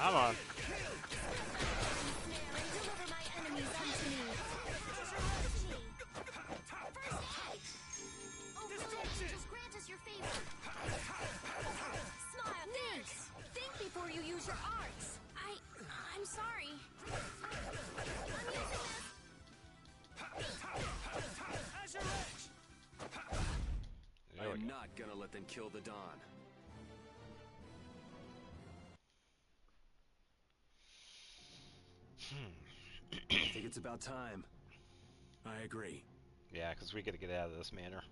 Come on. Deliver my enemies unto me. Destruction! Just grant us your favor. Smile, thanks. Think before you use your arts. I'm sorry. I'm using this. Azure Edge! I'm not gonna let them kill the Dawn. I think it's about time. I agree. Yeah, because we gotta get out of this manor.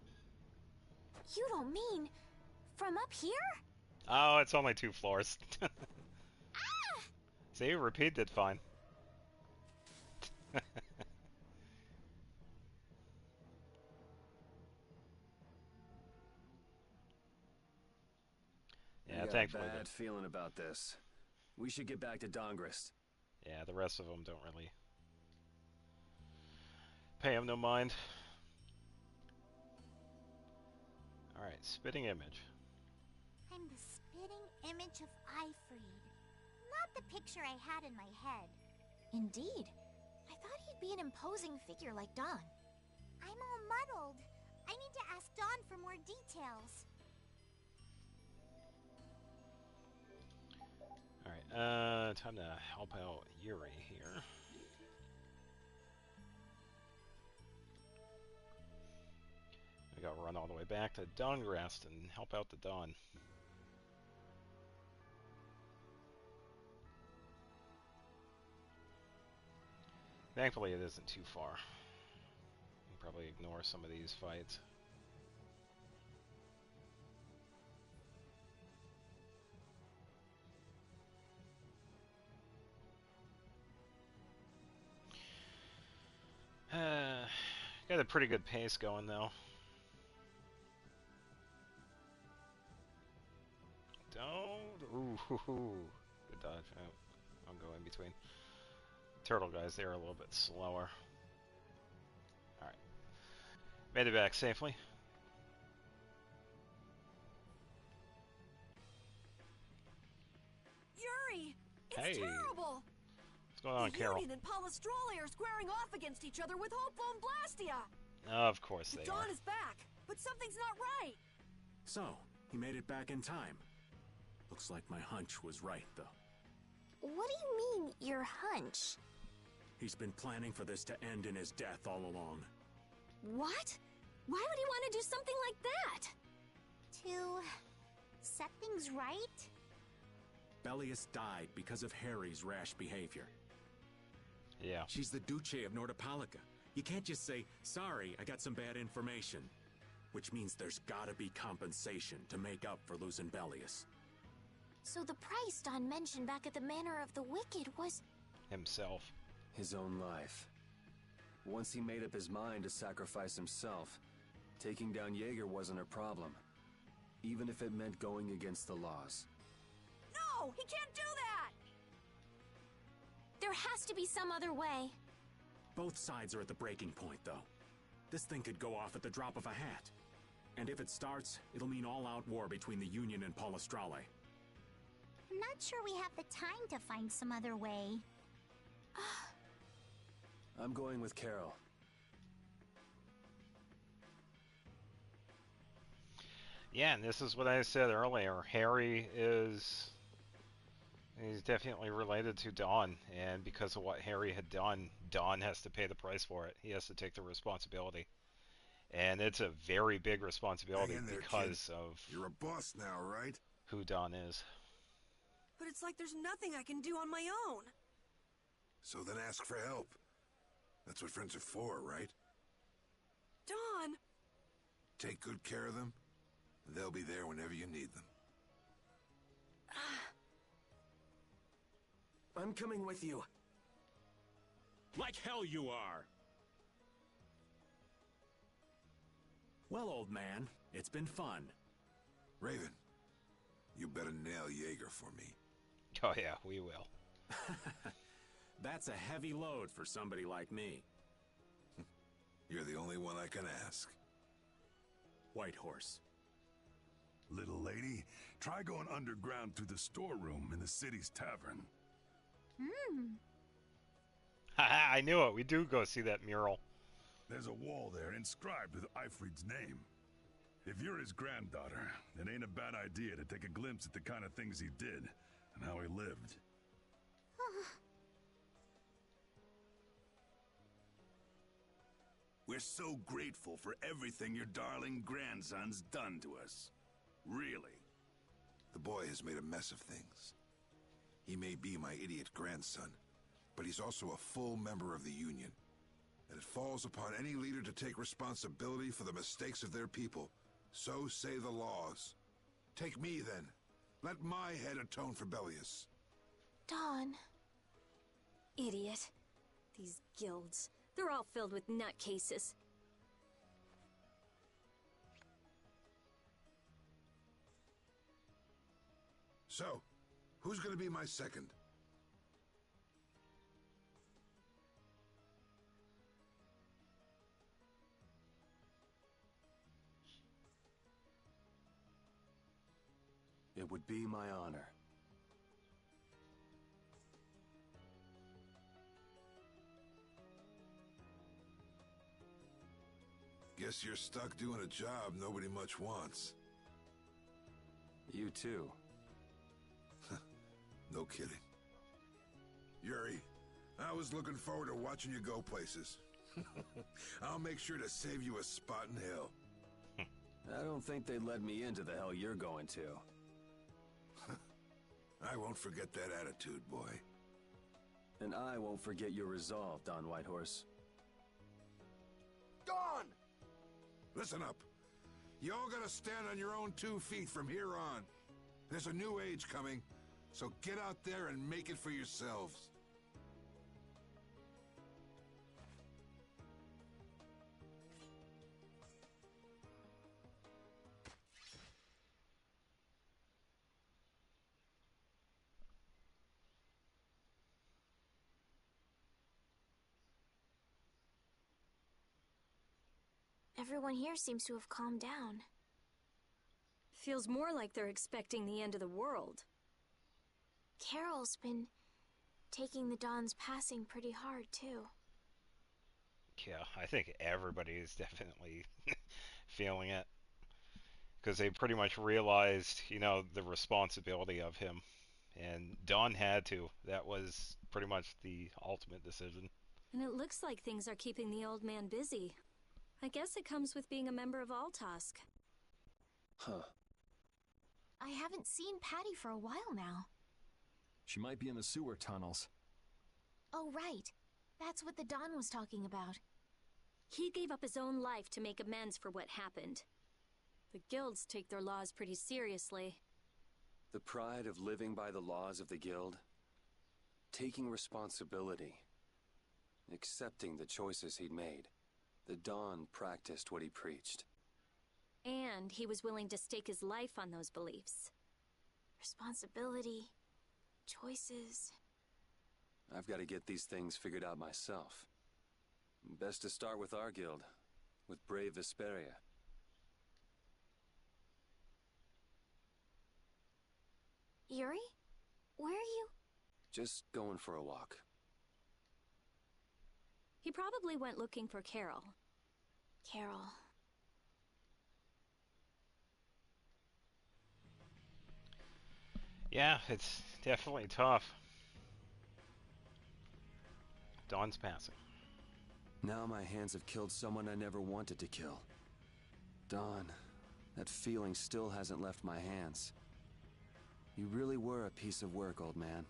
You don't mean from up here? Oh, it's only 2 floors. Ah! See, repeat did fine. Yeah, I got thankfully. a bad feeling about this. We should get back to Dongrist. Yeah, the rest of them don't really pay him no mind. Alright, spitting image. I'm the spitting image of Ifrid. Not the picture I had in my head. Indeed. I thought he'd be an imposing figure like Dawn. I'm all muddled. I need to ask Dawn for more details. Alright, time to help out Yuri here. I gotta run all the way back to Dongrest and help out the Dawn. Thankfully it isn't too far. You can probably ignore some of these fights. Got a pretty good pace going though. Don't. Ooh, hoo, hoo. Good dodge. Oh, I'll go in between. Turtle guys, they're a little bit slower. Alright. Made it back safely. Yuri! It's Hey. terrible! What's going on, The Carol? Union and Palestrale are squaring off against each other with Hopeful and Blastia! Of course The they Dawn are. is back, but something's not right! So, he made it back in time. Looks like my hunch was right, though. What do you mean, your hunch? He's been planning for this to end in his death all along. What? Why would he want to do something like that? To set things right? Bellius died because of Harry's rash behavior. Yeah. She's the Duce of Nordapalica. You can't just say, sorry, I got some bad information. Which means there's gotta be compensation to make up for losing Bellius. So the price Don mentioned back at the Manor of the Wicked was... Himself. His own life. Once he made up his mind to sacrifice himself, taking down Jaeger wasn't a problem. Even if it meant going against the laws. No! He can't do that! There has to be some other way. Both sides are at the breaking point, though. This thing could go off at the drop of a hat. And if it starts, it'll mean all-out war between the Union and Palestrale. I'm not sure we have the time to find some other way. I'm going with Carol. Yeah, and this is what I said earlier. Harry is... He's definitely related to Dawn, and because of what Harry had done, Dawn has to pay the price for it. He has to take the responsibility. And it's a very big responsibility Hang in there, because kid. of You're a boss now, right? who Dawn is. But it's like there's nothing I can do on my own. So then ask for help. That's what friends are for, right? Dawn! Take good care of them, and they'll be there whenever you need them. I'm coming with you. Like hell you are! Well, old man, it's been fun. Raven, you better nail Jaeger for me. Oh yeah, we will. That's a heavy load for somebody like me. You're the only one I can ask. Whitehorse. Little lady, try going underground through the storeroom in the city's tavern. Haha, I knew it. We do go see that mural. There's a wall there inscribed with Eifried's name. If you're his granddaughter, it ain't a bad idea to take a glimpse at the kind of things he did and how he lived. We're so grateful for everything your darling grandson's done to us. Really. The boy has made a mess of things. He may be my idiot grandson, but he's also a full member of the Union. And it falls upon any leader to take responsibility for the mistakes of their people. So say the laws. Take me, then. Let my head atone for Bellius. Dawn. Idiot. These guilds. They're all filled with nutcases. So, who's gonna be my second? It would be my honor. Guess you're stuck doing a job nobody much wants. You too. No kidding. Yuri, I was looking forward to watching you go places. I'll make sure to save you a spot in hell. I don't think they'd let me into the hell you're going to. I won't forget that attitude, boy. And I won't forget your resolve, Don Whitehorse. Dawn! Listen up. You all gotta stand on your own 2 feet from here on. There's a new age coming, so get out there and make it for yourselves. Everyone here seems to have calmed down. Feels more like they're expecting the end of the world. Carol's been taking the Dawn's passing pretty hard, too. Yeah, I think everybody is definitely feeling it. Because they pretty much realized, the responsibility of him. And Dawn had to. That was pretty much the ultimate decision. And it looks like things are keeping the old man busy. I guess it comes with being a member of Altask. Huh. I haven't seen Patty for a while now. She might be in the sewer tunnels. Oh, right. That's what the Dawn was talking about. He gave up his own life to make amends for what happened. The guilds take their laws pretty seriously. The pride of living by the laws of the guild. Taking responsibility. Accepting the choices he'd made. The Dawn practiced what he preached. And he was willing to stake his life on those beliefs. Responsibility, choices. I've got to get these things figured out myself. Best to start with our guild, with brave Vesperia. Yuri? Where are you? Just going for a walk. He probably went looking for Carol. Carol. Yeah, it's definitely tough. Dawn's passing. Now my hands have killed someone I never wanted to kill. Dawn, that feeling still hasn't left my hands. You really were a piece of work, old man.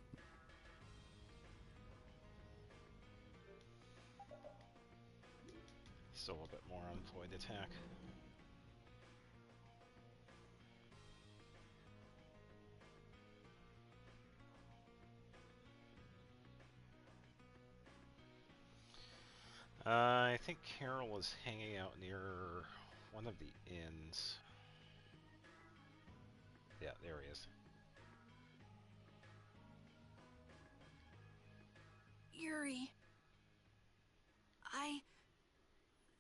Still a bit more on Floyd attack. I think Carol is hanging out near one of the inns. Yeah, there he is. Yuri.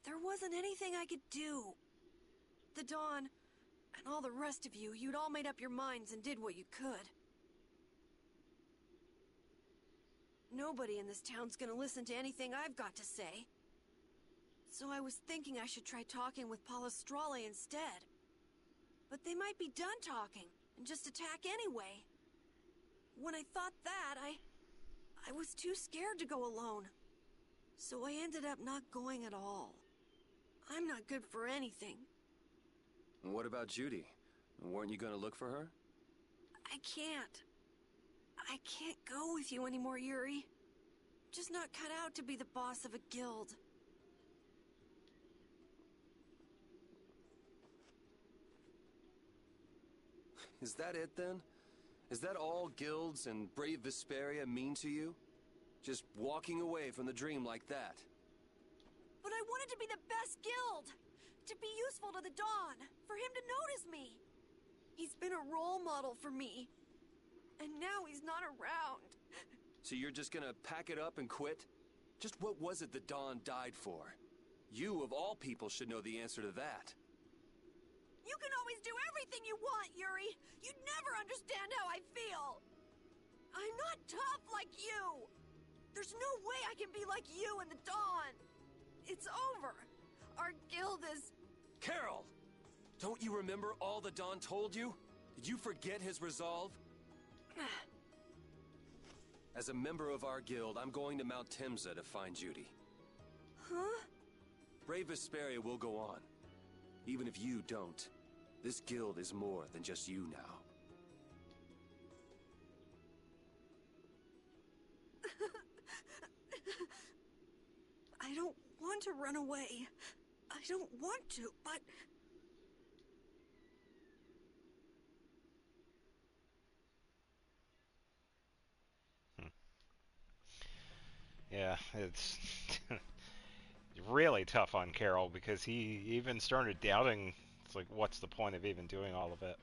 There wasn't anything I could do. The Dawn, and all the rest of you, you'd all made up your minds and did what you could. Nobody in this town's gonna listen to anything I've got to say. So I was thinking I should try talking with Palestrale instead. But they might be done talking and just attack anyway. When I thought that, I was too scared to go alone. So I ended up not going at all. I'm not good for anything. What about Judy? Weren't you gonna look for her? I can't. I can't go with you anymore, Yuri. Just not cut out to be the boss of a guild. Is that it then? Is that all guilds and brave Vesperia mean to you? Just walking away from the dream like that? But I wanted to be the best guild! To be useful to the Dawn! For him to notice me! He's been a role model for me. And now he's not around. So you're just gonna pack it up and quit? Just what was it the Dawn died for? You, of all people, should know the answer to that. You can always do everything you want, Yuri! You'd never understand how I feel! I'm not tough like you! There's no way I can be like you and the Dawn! It's over! Our guild is... Carol! Don't you remember all the Dawn told you? Did you forget his resolve? As a member of our guild, I'm going to Mount Timsa to find Judy. Huh? Brave Vesperia will go on. Even if you don't, this guild is more than just you now. I don't want to run away. I don't want to, but... Yeah, it's really tough on Carol because he even started doubting. It's like, what's the point of even doing all of it?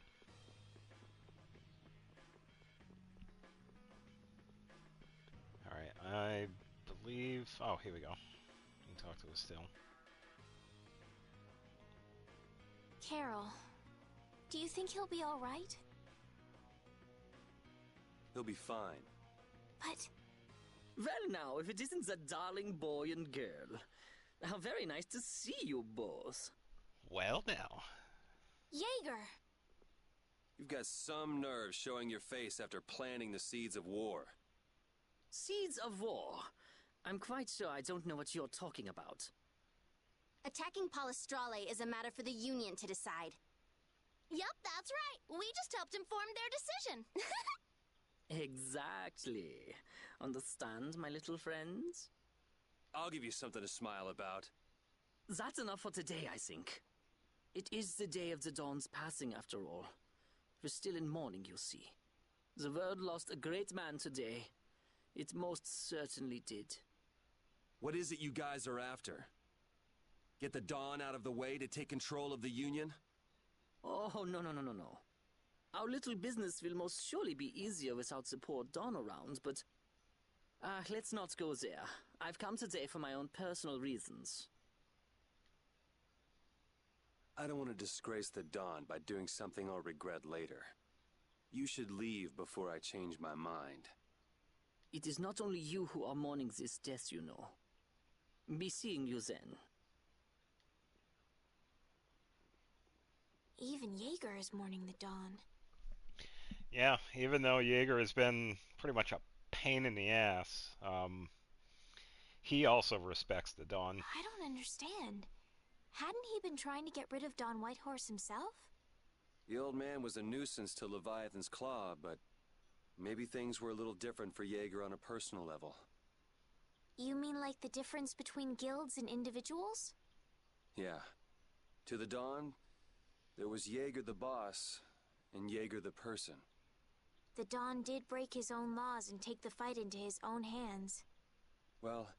Alright, I believe... Oh, here we go. You can talk to us still. Carol, do you think he'll be alright? He'll be fine. But... Well now, if it isn't that darling boy and girl. How very nice to see you both. Well now. Jaeger! You've got some nerve showing your face after planting the seeds of war. Seeds of war? I'm quite sure I don't know what you're talking about. Attacking Palestrale is a matter for the Union to decide. Yup, that's right. We just helped inform their decision. Exactly. Understand, my little friends? I'll give you something to smile about. That's enough for today, I think. It is the day of the Dawn's passing, after all. We're still in mourning, you see. The world lost a great man today. It most certainly did. What is it you guys are after? Get the Dawn out of the way to take control of the Union? Oh, no. Our little business will most surely be easier without the poor Dawn around, but... let's not go there. I've come today for my own personal reasons. I don't want to disgrace the Dawn by doing something I'll regret later. You should leave before I change my mind. It is not only you who are mourning this death, you know. Be seeing you then. Even Jaeger is mourning the Dawn. Yeah, even though Jaeger has been pretty much a pain in the ass, he also respects the Dawn. I don't understand. Hadn't he been trying to get rid of Don Whitehorse himself? The old man was a nuisance to Leviathan's Claw, but maybe things were a little different for Jaeger on a personal level. You mean like the difference between guilds and individuals? Yeah. To the Dawn, there was Jaeger the boss, and Jaeger the person. The Dawn did break his own laws and take the fight into his own hands. Well,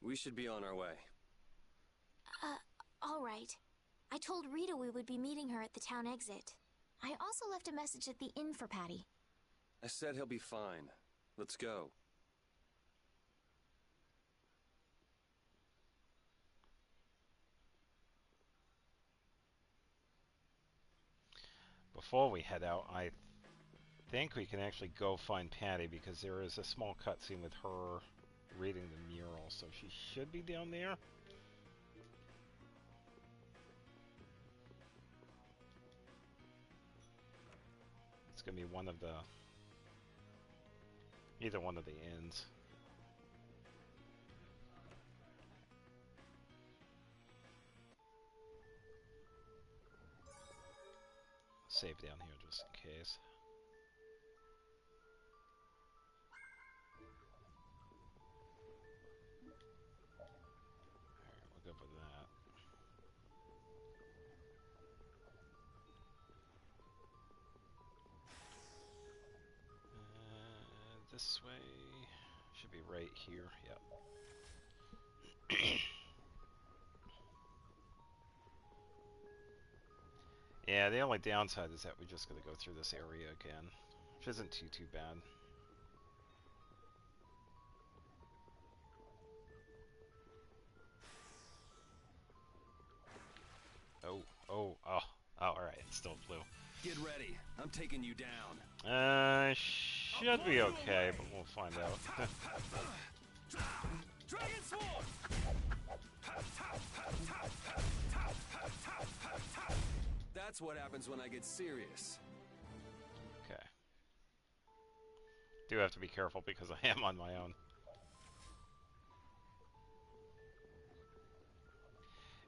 we should be on our way. All right. I told Rita we would be meeting her at the town exit. I also left a message at the inn for Patty. I said he'll be fine. Let's go. Before we head out, I think we can actually go find Patty because there is a small cutscene with her reading the mural, so she should be down there. It's gonna be one of the... either one of the inns. Save down here just in case. Alright, we'll go for that. This way should be right here. Yep. Yeah, the only downside is that we're just gonna go through this area again, which isn't too bad. Oh, alright, it's still blue. Get ready. I'm taking you down. Should be okay, but we'll find out. Dragon Sword! That's what happens when I get serious. Okay. Do have to be careful because I am on my own.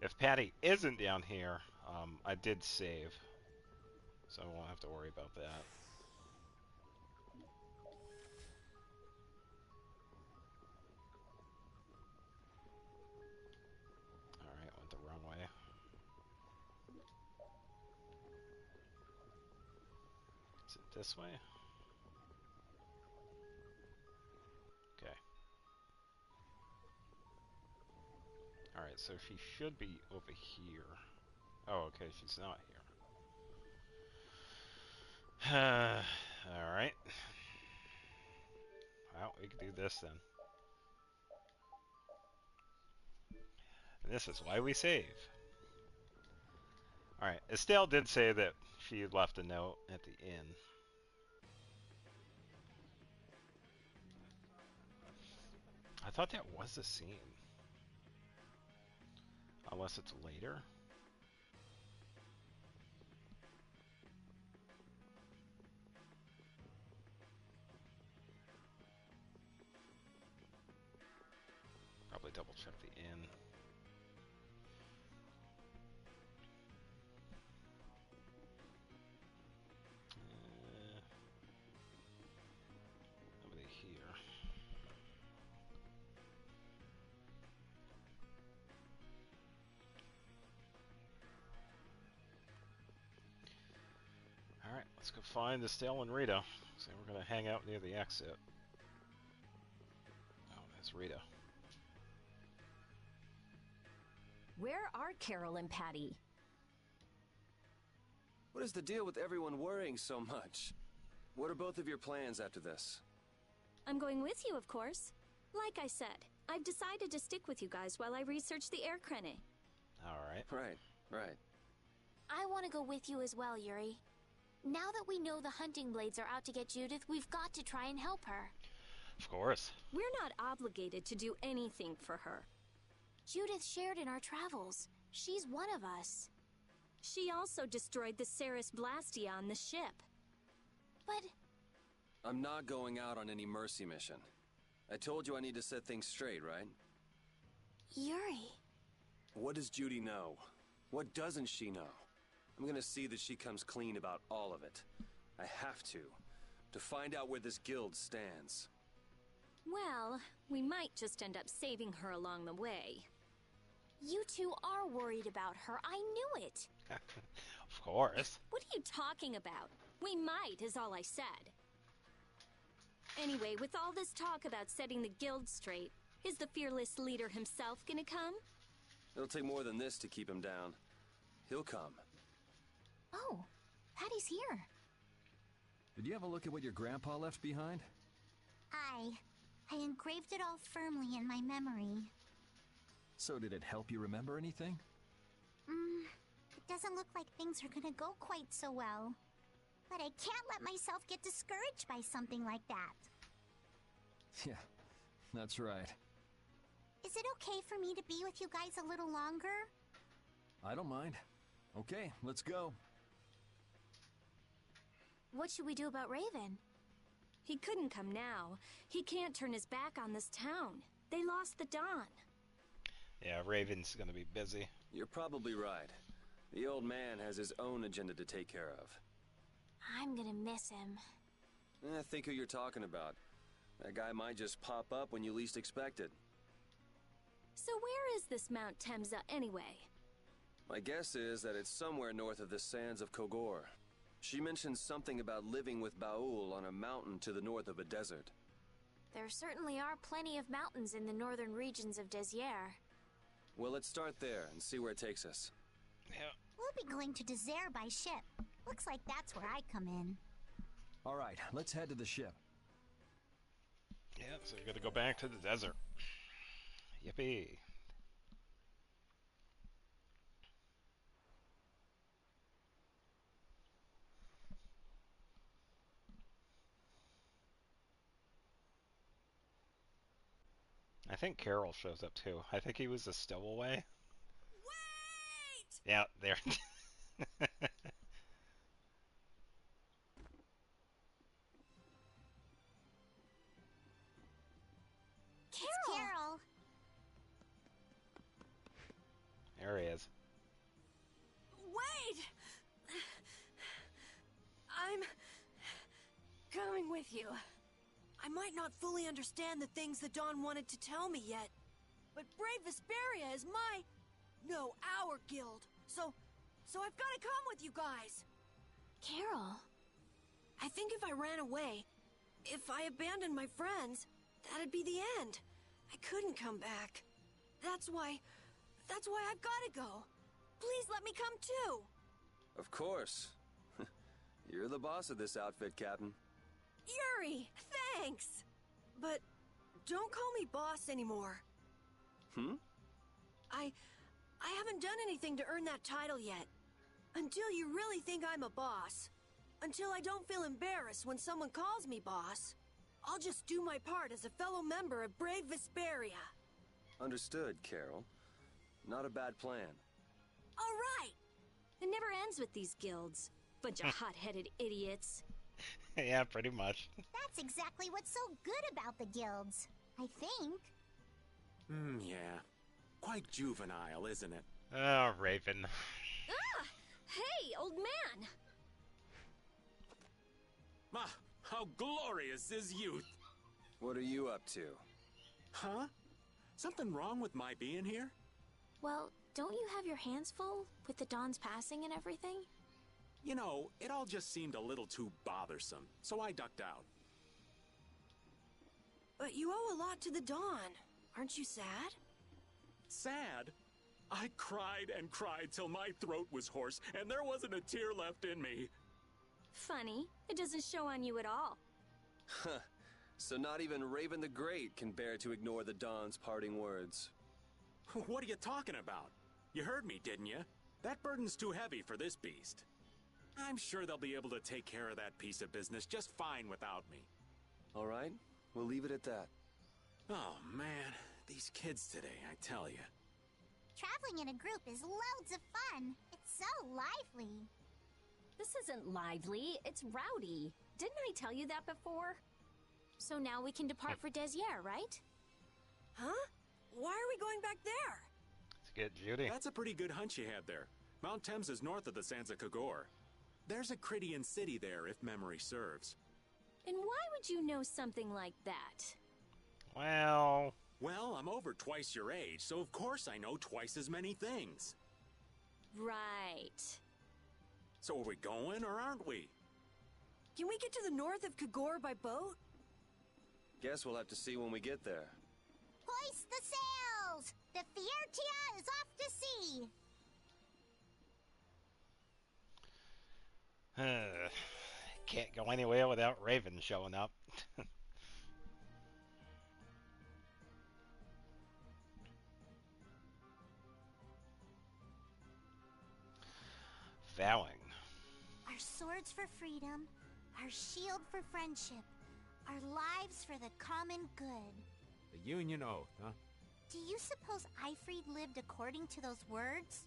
If Patty isn't down here, I did save, so I won't have to worry about that. Alright, went the wrong way. Is it this way? Okay. Alright, so she should be over here. Oh, okay, she's not here. Alright. Well, we can do this then. And this is why we save. Alright, Estelle did say that she left a note at the inn. I thought that was a scene. Unless it's later. Probably double check the inn. Nobody here. Alright, let's go find Estelle and Rita. So we're gonna hang out near the exit. Oh, there's Rita. Where are Carol and Patty? What is the deal with everyone worrying so much? What are both of your plans after this? I'm going with you, of course. Like I said, I've decided to stick with you guys while I research the air crane. Alright. Right. I want to go with you as well, Yuri. Now that we know the hunting blades are out to get Judith, we've got to try and help her. Of course. We're not obligated to do anything for her. Judith shared in our travels. She's one of us. She also destroyed the Ceres Blastia on the ship. But... I'm not going out on any mercy mission. I told you I need to set things straight, right? Yuri... What does Judy know? What doesn't she know? I'm gonna see that she comes clean about all of it. I have to find out where this guild stands. Well, we might just end up saving her along the way. You two are worried about her. I knew it. Of course. What are you talking about? We might, is all I said. Anyway, with all this talk about setting the guild straight, is the fearless leader himself gonna come? It'll take more than this to keep him down. He'll come. Oh, Patty's here. Did you have a look at what your grandpa left behind? I engraved it all firmly in my memory. So did it help you remember anything? It doesn't look like things are gonna go quite so well. But I can't let myself get discouraged by something like that. Yeah, that's right. Is it okay for me to be with you guys a little longer? I don't mind. Okay, let's go. What should we do about Raven? He couldn't come now. He can't turn his back on this town. They lost the Dawn. Yeah, Raven's gonna be busy. You're probably right. The old man has his own agenda to take care of. I'm gonna miss him. Think who you're talking about. That guy might just pop up when you least expect it. So where is this Mount Temsa anyway? My guess is that it's somewhere north of the sands of Kogor. She mentioned something about living with Baul on a mountain to the north of a desert. There certainly are plenty of mountains in the northern regions of Desier. Well, let's start there and see where it takes us. Yeah. We'll be going to Desier by ship. Looks like that's where I come in. All right, let's head to the ship. Yeah, so we gotta go back to the desert. Yippee. I think Carol shows up too. I think he was a stowaway. Wait! Yeah, there. Carol! There he is. Wait! I'm coming with you. I might not fully understand the things that Dawn wanted to tell me yet, but Brave Vesperia is our guild. So I've got to come with you guys. Carol. I think if I ran away, if I abandoned my friends, that'd be the end. I couldn't come back. That's why I've got to go. Please let me come too. Of course. You're the boss of this outfit, Captain. Yuri, thanks. But don't call me boss anymore. I haven't done anything to earn that title yet. Until you really think I'm a boss. Until I don't feel embarrassed when someone calls me boss. I'll just do my part as a fellow member of Brave Vesperia. Understood, Carol. Not a bad plan. All right. It never ends with these guilds. Bunch of hot-headed idiots. Yeah, pretty much. That's exactly what's so good about the guilds, I think. Yeah. Quite juvenile, isn't it? Oh, Raven. Ah! Hey, old man! Ah, how glorious is youth! What are you up to? Huh? Something wrong with my being here? Well, don't you have your hands full with the Dawn's passing and everything? You know, it all just seemed a little too bothersome, so I ducked out. But you owe a lot to the Dawn. Aren't you sad? Sad? I cried and cried till my throat was hoarse, and there wasn't a tear left in me. Funny, it doesn't show on you at all. Huh. So not even Raven the Great can bear to ignore the Dawn's parting words. What are you talking about? You heard me, didn't you? That burden's too heavy for this beast. I'm sure they'll be able to take care of that piece of business just fine without me. All right, we'll leave it at that. Oh, man. These kids today, I tell you. Traveling in a group is loads of fun. It's so lively. This isn't lively, it's rowdy. Didn't I tell you that before? So now we can depart for Desier, right? Huh? Why are we going back there? Let's get Judy. That's a pretty good hunch you had there. Mount Thames is north of the Sands of Kogor. There's a Cridian city there, if memory serves. And why would you know something like that? Well, I'm over twice your age, so of course I know twice as many things. Right. So are we going, or aren't we? Can we get to the north of Kogor by boat? Guess we'll have to see when we get there. Hoist the sails! The Fiertia is off to sea! can't go anywhere without Raven showing up. Vowing. Our Our swords for freedom, our shield for friendship, our lives for the common good. The Union Oath, huh? Do you suppose Eifried lived according to those words?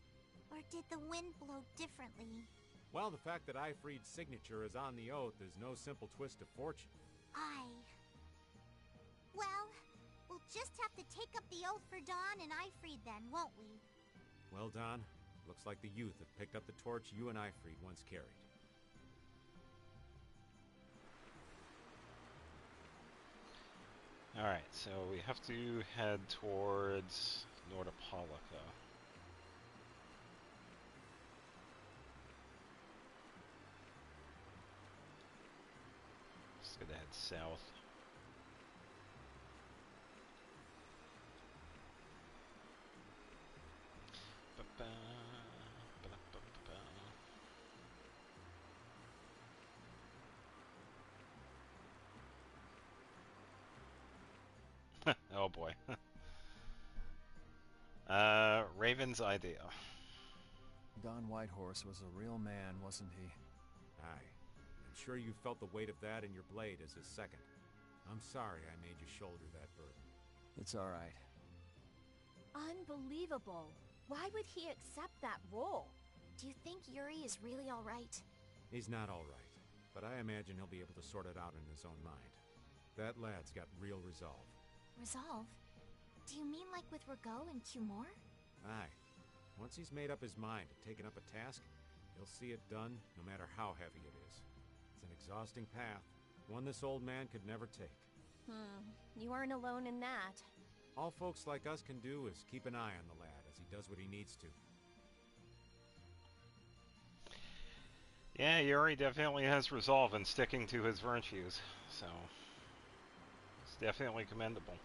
Or did the wind blow differently? Well, the fact that Eifried's signature is on the oath is no simple twist of fortune. Well, we'll just have to take up the oath for Dawn and Eifried then, won't we? Well, Don, looks like the youth have picked up the torch you and Eifried once carried. Alright, so we have to head towards Nordopolica. Just gonna head south. Oh boy. Raven's idea. Don Whitehorse was a real man, wasn't he? Aye. I'm sure you felt the weight of that in your blade as his second. I'm sorry I made you shoulder that burden. It's all right. Unbelievable. Why would he accept that role? Do you think Yuri is really all right? He's not all right, but I imagine he'll be able to sort it out in his own mind. That lad's got real resolve. Resolve? Do you mean like with Rago and Cumore? Aye. Once he's made up his mind and taken up a task, he'll see it done no matter how heavy it is. It's an exhausting path, one this old man could never take. You aren't alone in that. All folks like us can do is keep an eye on the lad as he does what he needs to. Yeah, Yuri definitely has resolve in sticking to his virtues, so it's definitely commendable.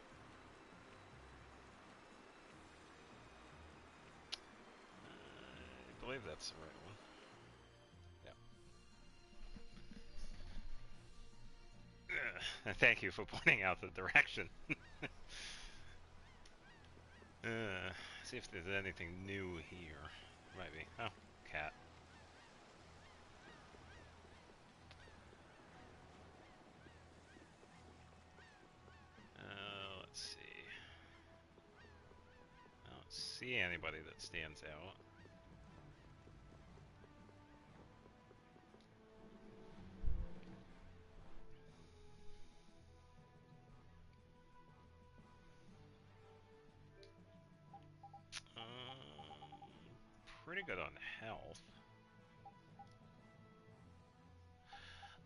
I believe that's the right one. Yeah. Thank you for pointing out the direction. See if there's anything new here. Might be. Oh, cat. Let's see. I don't see anybody that stands out. Pretty good on health.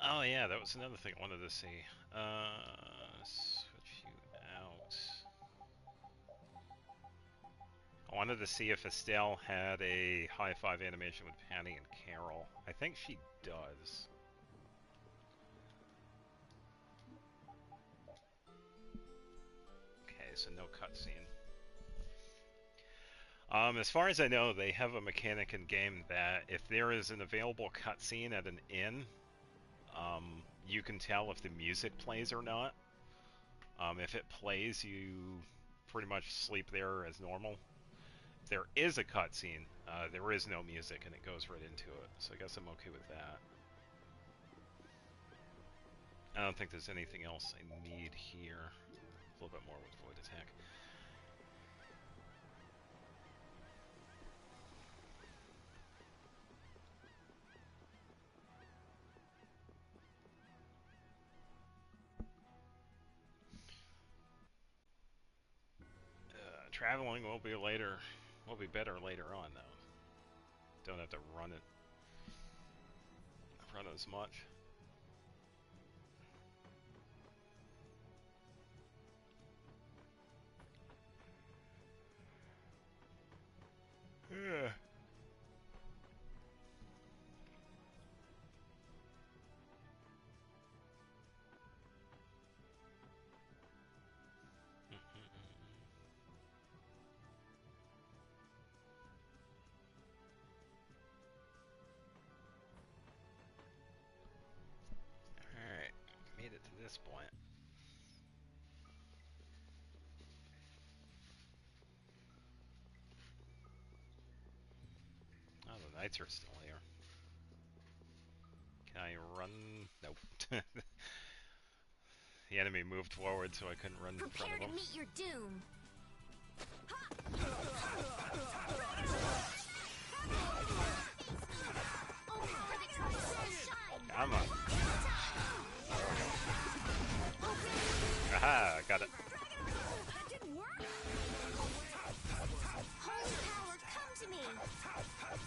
Oh yeah, that was another thing I wanted to see. Switch you out. I wanted to see if Estelle had a high five animation with Patty and Carol. I think she does. Okay, so no cutscene. As far as I know, they have a mechanic in game that if there is an available cutscene at an inn, you can tell if the music plays or not. If it plays, you pretty much sleep there as normal. If there is a cutscene, there is no music and it goes right into it. So I guess I'm okay with that. I don't think there's anything else I need here. A little bit more with Void Attack. Traveling will be later. Will be better later on, though. Don't have to run as much. Yeah. Alright, made it to this point. Oh, the knights are still here. I run? Nope. The enemy moved forward, so I couldn't run in front Prepare of to him. meet your doom. Come on. Aha, I got it. That didn't work. Holy power, come to me.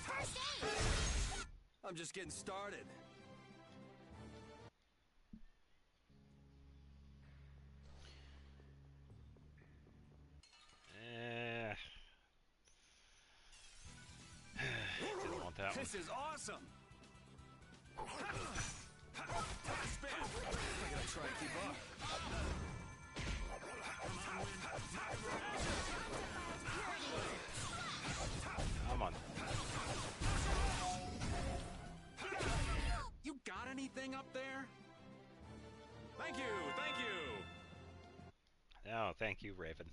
First aid. I'm just getting started. Didn't want that one. This is awesome. Spin. I gotta try and keep up. Come on. You got anything up there? Thank you, thank you. Oh, thank you, Raven.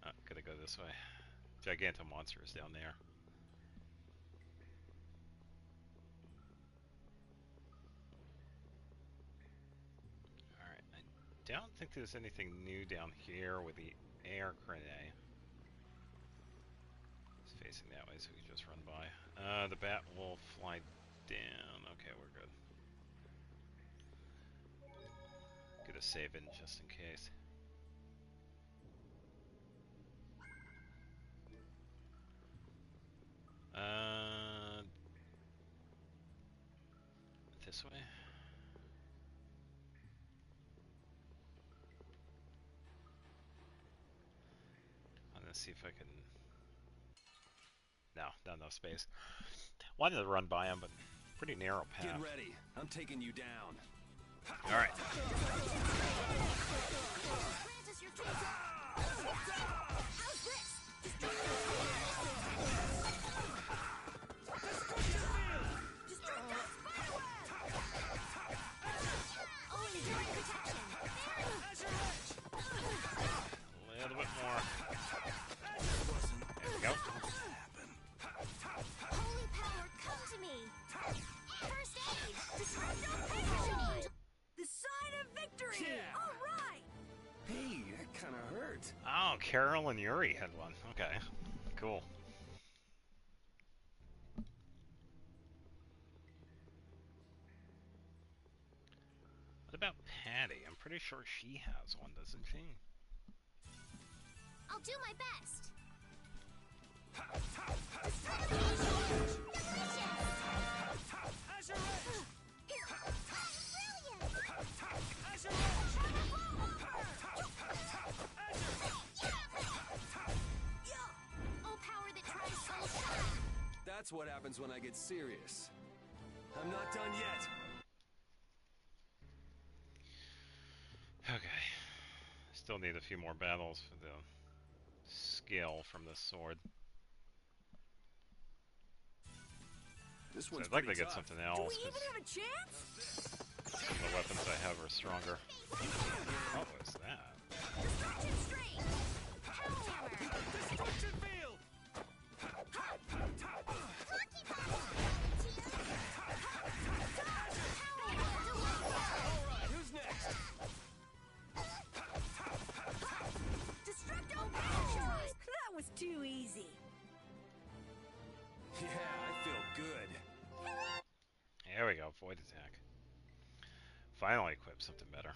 Oh, gotta go this way. Giganto monster is down there. Alright, I don't think there's anything new down here with the air grenade. It's facing that way, so we can just run by. The bat will fly down. Okay, we're good. Get a save in just in case. This way? I'm gonna see if I can... No, not enough space. Wanted to run by him, but pretty narrow path. Get ready. I'm taking you down. Alright. How's this? A little bit more. There we go. Holy power, come to me. First aid. Disrupt. The sign of victory! Yeah. All right! Hey, that kind of hurt. Oh, Carol and Yuri had one. Okay, cool. What about Patty? I'm pretty sure she has one, doesn't she? I'll do my best. That's what happens when I get serious. I'm not done yet. Okay. Still need a few more battles for the skill from this sword. This So one's I'd like to pretty get tough. something Do else, we even 'cause have a chance? the weapons I have are stronger. What was that? Destruction streak. Hellhammer. Destruction field! Alright, who's next? Destructo Power! That was too easy. Yeah, I feel good. There we go, void attack. Finally equip something better.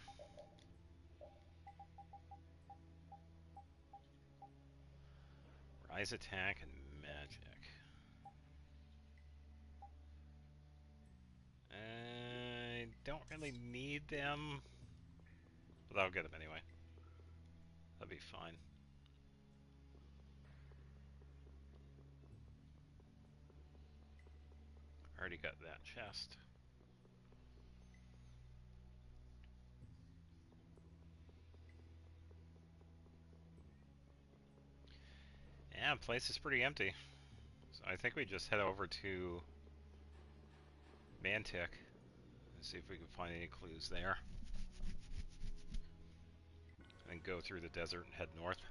Rise attack and magic. I don't really need them, but I'll get them anyway. That'll be fine. Already got that chest. Yeah, place is pretty empty. So I think we just head over to Mantic and see if we can find any clues there. And go through the desert and head north.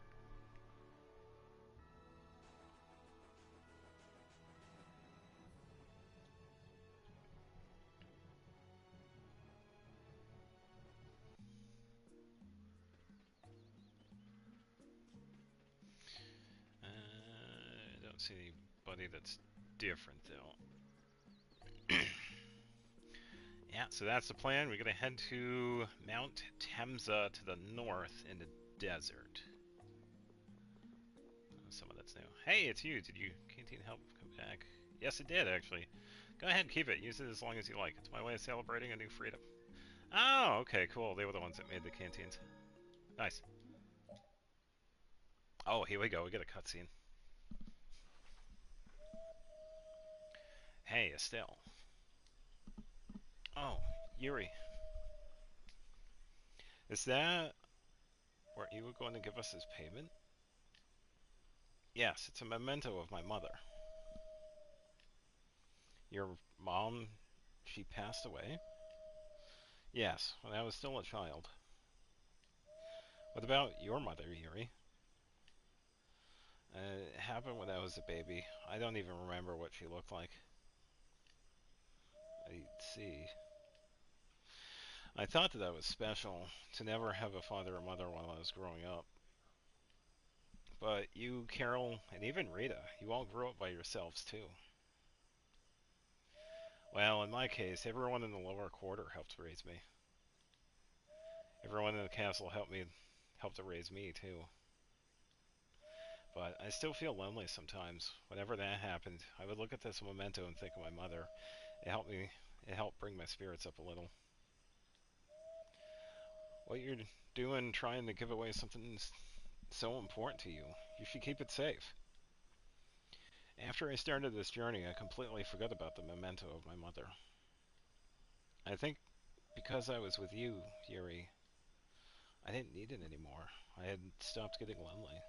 see anybody that's different, though. Yeah, so that's the plan. We're going to head to Mount Temza to the north in the desert. Someone that's new. Hey, it's you. Did you canteen help come back? Yes, it did, actually. Go ahead, keep it. Use it as long as you like. It's my way of celebrating a new freedom. Oh, okay, cool. They were the ones that made the canteens. Nice. Oh, here we go. We get a cutscene. Hey, Estelle. Oh, Yuri. Is that where you were going to give us as payment? Yes, it's a memento of my mother. Your mom, she passed away? Yes, when I was still a child. What about your mother, Yuri? It happened when I was a baby. I don't even remember what she looked like. I see. I thought that I was special, to never have a father or mother while I was growing up. But you, Carol, and even Rita, you all grew up by yourselves, too. Well, in my case, everyone in the lower quarter helped raise me. Everyone in the castle helped to raise me, too. But I still feel lonely sometimes. Whenever that happened, I would look at this memento and think of my mother. It helped bring my spirits up a little. What you're doing trying to give away something so important to you, you should keep it safe. After I started this journey, I completely forgot about the memento of my mother. I think because I was with you, Yuri, I didn't need it anymore. I had stopped getting lonely.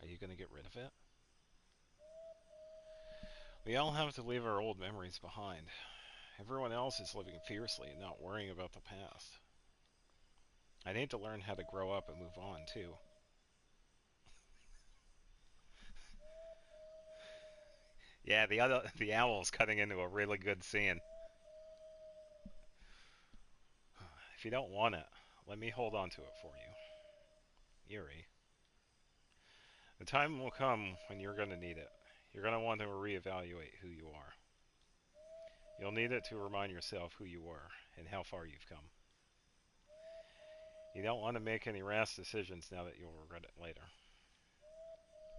Are you going to get rid of it? We all have to leave our old memories behind. Everyone else is living fiercely and not worrying about the past. I need to learn how to grow up and move on, too. Yeah, the owl's cutting into a really good scene. If you don't want it, let me hold on to it for you. Yuri. The time will come when you're going to need it. You're going to want to reevaluate who you are. You'll need it to remind yourself who you were and how far you've come. You don't want to make any rash decisions now that you'll regret it later.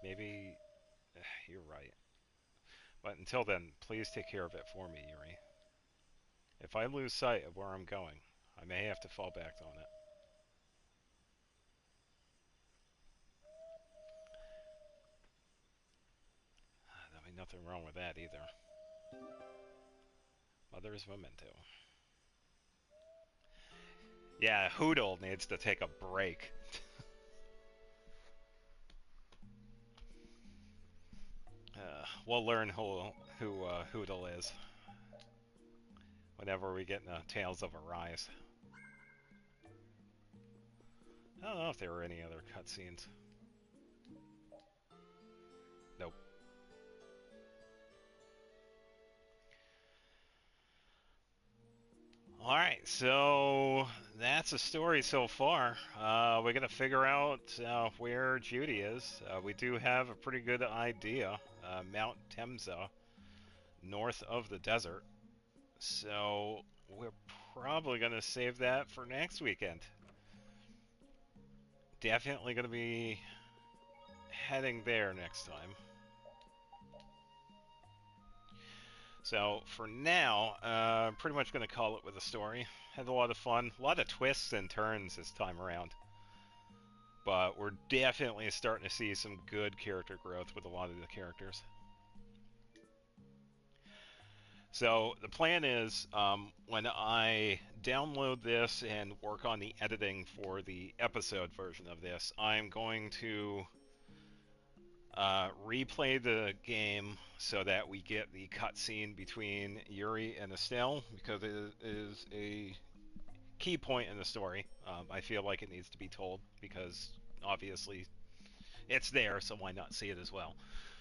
Maybe you're right. But until then, please take care of it for me, Yuri. If I lose sight of where I'm going, I may have to fall back on it. There'll be nothing wrong with that either. Mother's memento. Yeah, Hoodle needs to take a break. We'll learn who Hoodle is whenever we get into Tales of Arise. I don't know if there were any other cutscenes. Nope. Alright, so that's the story so far. We're going to figure out where Judy is. We do have a pretty good idea. Mount Temza, north of the desert. So we're probably going to save that for next weekend. Definitely going to be heading there next time. So for now, I'm pretty much going to call it with a story. Had a lot of fun, a lot of twists and turns this time around. But we're definitely starting to see some good character growth with a lot of the characters. So the plan is, when I download this and work on the editing for the episode version of this, I'm going to replay the game so that we get the cutscene between Yuri and Estelle, because it is a key point in the story. I feel like it needs to be told, because obviously it's there, so why not see it as well?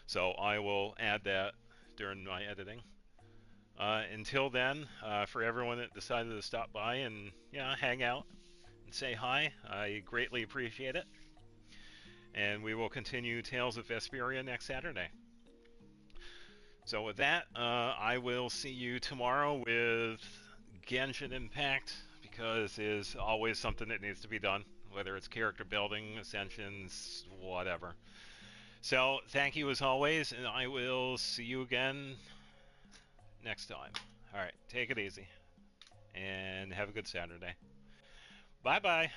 So I will add that during my editing. Until then, for everyone that decided to stop by and hang out and say hi, I greatly appreciate it. And we will continue Tales of Vesperia next Saturday. So with that, I will see you tomorrow with Genshin Impact, because there's always something that needs to be done, whether it's character building, ascensions, whatever. So thank you as always, and I will see you again next time. All right, take it easy, and have a good Saturday. Bye-bye.